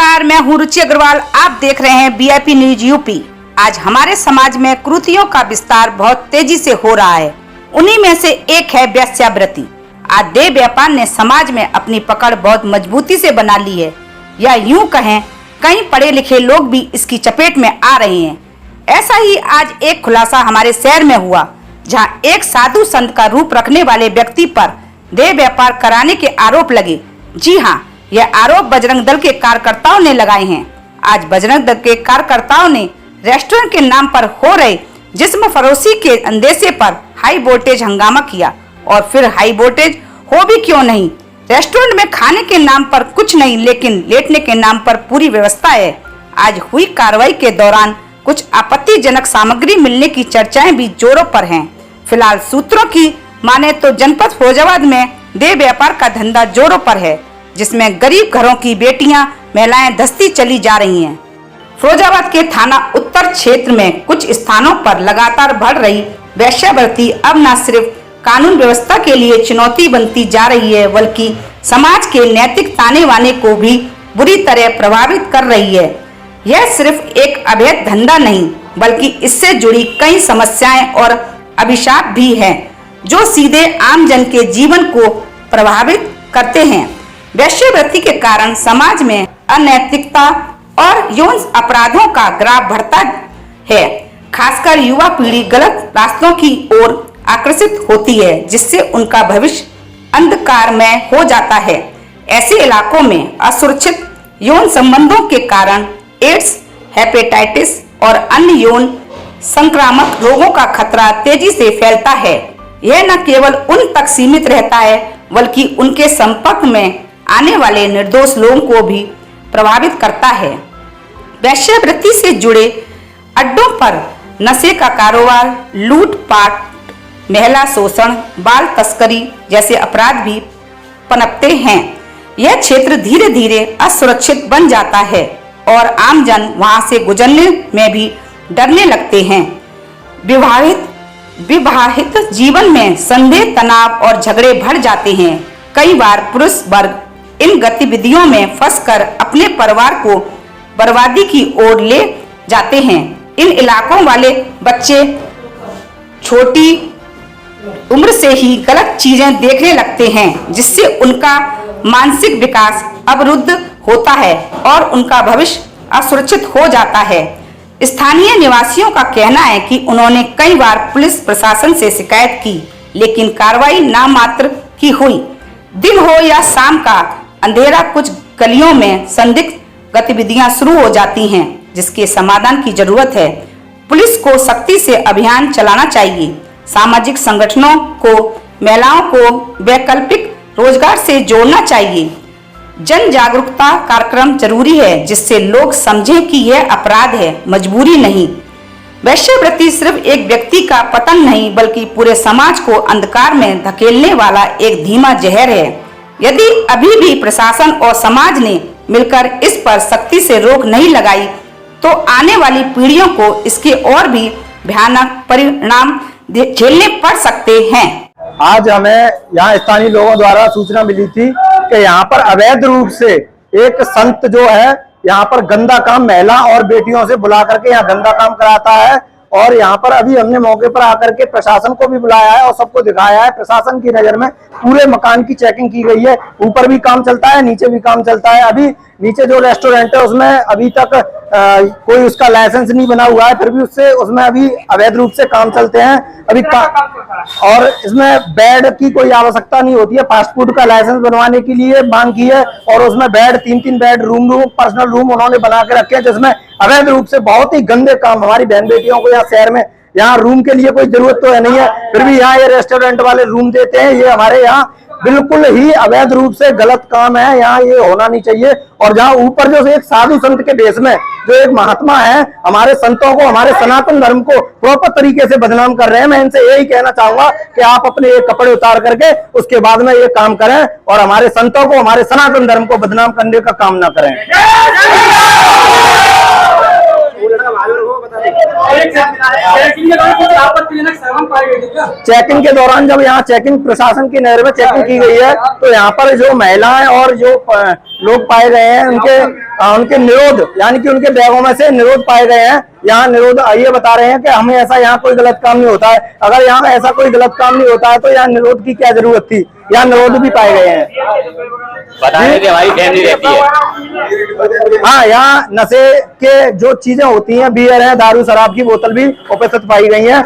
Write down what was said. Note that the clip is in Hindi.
नमस्कार, मैं हूँ रुचि अग्रवाल। आप देख रहे हैं वीआईपी न्यूज यूपी। आज हमारे समाज में कुरीतियों का विस्तार बहुत तेजी से हो रहा है। उन्हीं में से एक है वेश्यावृत्ति। आज देह व्यापार ने समाज में अपनी पकड़ बहुत मजबूती से बना ली है, या यूं कहें कई पढ़े लिखे लोग भी इसकी चपेट में आ रहे हैं। ऐसा ही आज एक खुलासा हमारे शहर में हुआ, जहां एक साधु संत का रूप रखने वाले व्यक्ति पर देह व्यापार कराने के आरोप लगे। जी हाँ, यह आरोप बजरंग दल के कार्यकर्ताओं ने लगाए हैं। आज बजरंग दल के कार्यकर्ताओं ने रेस्टोरेंट के नाम पर हो रहे जिस्म फरोशी के अंदेशे पर हाई वोल्टेज हंगामा किया। और फिर हाई वोल्टेज हो भी क्यों नहीं, रेस्टोरेंट में खाने के नाम पर कुछ नहीं, लेकिन लेटने के नाम पर पूरी व्यवस्था है। आज हुई कार्रवाई के दौरान कुछ आपत्तिजनक सामग्री मिलने की चर्चाएं भी जोरों पर हैं। फिलहाल सूत्रों की माने तो जनपद फिरोजाबाद में देह व्यापार का धंधा जोरों पर है, जिसमें गरीब घरों की बेटियां महिलाएं धंसती चली जा रही हैं। फिरोजाबाद के थाना उत्तर क्षेत्र में कुछ स्थानों पर लगातार बढ़ रही वेश्यावृत्ति अब न सिर्फ कानून व्यवस्था के लिए चुनौती बनती जा रही है, बल्कि समाज के नैतिक ताने बाने को भी बुरी तरह प्रभावित कर रही है। यह सिर्फ एक अवैध धंधा नहीं, बल्कि इससे जुड़ी कई समस्याएं और अभिशाप भी हैं, जो सीधे आम जन के जीवन को प्रभावित करते हैं। वेश्यावृत्ति के कारण समाज में अनैतिकता और यौन अपराधों का ग्राफ बढ़ता है। खासकर युवा पीढ़ी गलत रास्तों की ओर आकर्षित होती है, जिससे उनका भविष्य अंधकारमय हो जाता है। ऐसे इलाकों में असुरक्षित यौन संबंधों के कारण एड्स, हेपेटाइटिस और अन्य यौन संक्रामक रोगों का खतरा तेजी से फैलता है। यह न केवल उन तक सीमित रहता है, बल्कि उनके संपर्क में आने वाले निर्दोष लोगों को भी प्रभावित करता है। वेश्यावृत्ति से जुड़े अड्डों पर नशे का कारोबार, लूटपाट, महिला शोषण, बाल तस्करी जैसे अपराध भी पनपते हैं। यह क्षेत्र धीरे धीरे असुरक्षित बन जाता है और आमजन वहां से गुजरने में भी डरने लगते हैं। विवाहित जीवन में संदेह, तनाव और झगड़े बढ़ जाते हैं। कई बार पुरुष वर्ग इन गतिविधियों में फंसकर अपने परिवार को बर्बादी की ओर ले जाते हैं। इन इलाकों वाले बच्चे छोटी उम्र से ही गलत चीजें देखने लगते हैं, जिससे उनका मानसिक विकास अवरुद्ध होता है और उनका भविष्य असुरक्षित हो जाता है। स्थानीय निवासियों का कहना है कि उन्होंने कई बार पुलिस प्रशासन से शिकायत की, लेकिन कार्रवाई नामात्र की हुई। दिन हो या शाम का अंधेरा, कुछ गलियों में संदिग्ध गतिविधियां शुरू हो जाती हैं, जिसके समाधान की जरूरत है। पुलिस को सख्ती से अभियान चलाना चाहिए। सामाजिक संगठनों को महिलाओं को वैकल्पिक रोजगार से जोड़ना चाहिए। जन जागरूकता कार्यक्रम जरूरी है, जिससे लोग समझें कि यह अपराध है, मजबूरी नहीं। वेश्यावृत्ति सिर्फ एक व्यक्ति का पतन नहीं, बल्कि पूरे समाज को अंधकार में धकेलने वाला एक धीमा जहर है। यदि अभी भी प्रशासन और समाज ने मिलकर इस पर सख्ती से रोक नहीं लगाई, तो आने वाली पीढ़ियों को इसके और भी भयानक परिणाम झेलने पड़ सकते हैं। आज हमें यहाँ स्थानीय लोगों द्वारा सूचना मिली थी कि यहाँ पर अवैध रूप से एक संत जो है यहाँ पर गंदा काम महिला और बेटियों से बुला करके यहाँ गंदा काम कराता है। और यहाँ पर अभी हमने मौके पर आकर के प्रशासन को भी बुलाया है और सबको दिखाया है। प्रशासन की नजर में पूरे मकान की चेकिंग की गई है। ऊपर भी काम चलता है, नीचे भी काम चलता है। अभी नीचे जो रेस्टोरेंट है उसमें अभी तक कोई उसका लाइसेंस नहीं बना हुआ है, फिर भी उसमें अभी अवैध रूप से काम चलते हैं अभी और इसमें बेड की कोई आवश्यकता नहीं होती है। फास्ट फूड का लाइसेंस बनवाने के लिए मांग की है और उसमें bed 3-3 bed room personal room उन्होंने बना के रखे हैं, जिसमें अवैध रूप से बहुत ही गंदे काम। हमारी बहन बेटियों को यहाँ शहर में यहाँ रूम के लिए कोई जरूरत तो है नहीं है, फिर भी यहाँ ये रेस्टोरेंट वाले रूम देते हैं। ये हमारे यहाँ बिल्कुल ही अवैध रूप से गलत काम है, यहाँ ये होना नहीं चाहिए। और जहाँ ऊपर जो एक साधु संत के भेष में जो एक महात्मा है, हमारे संतों को, हमारे सनातन धर्म को प्रॉपर तरीके से बदनाम कर रहे हैं। मैं इनसे यही कहना चाहूंगा कि आप अपने ये कपड़े उतार करके उसके बाद में ये काम करें और हमारे संतों को, हमारे सनातन धर्म को बदनाम करने का काम ना करें। चेकिंग के दौरान जब यहाँ चेकिंग प्रशासन की नजर में चेकिंग की गई है तो यहाँ पर जो महिलाएं और जो लोग पाए गए हैं उनके निरोध यानी कि उनके बैगों में से निरोध पाए गए हैं। यहाँ निरोध ये बता रहे हैं कि हमें ऐसा यहाँ कोई गलत काम नहीं होता है। अगर यहाँ ऐसा कोई गलत काम नहीं होता है तो यहाँ निरोध की क्या जरूरत थी। यहाँ निरोध भी पाए गए हैं। बताने की हमारी फैमिली रहती है। हाँ, यहाँ नशे के जो चीजें होती हैं, बियर है, दारू शराब की बोतल भी उपस्थित पाई गई हैं।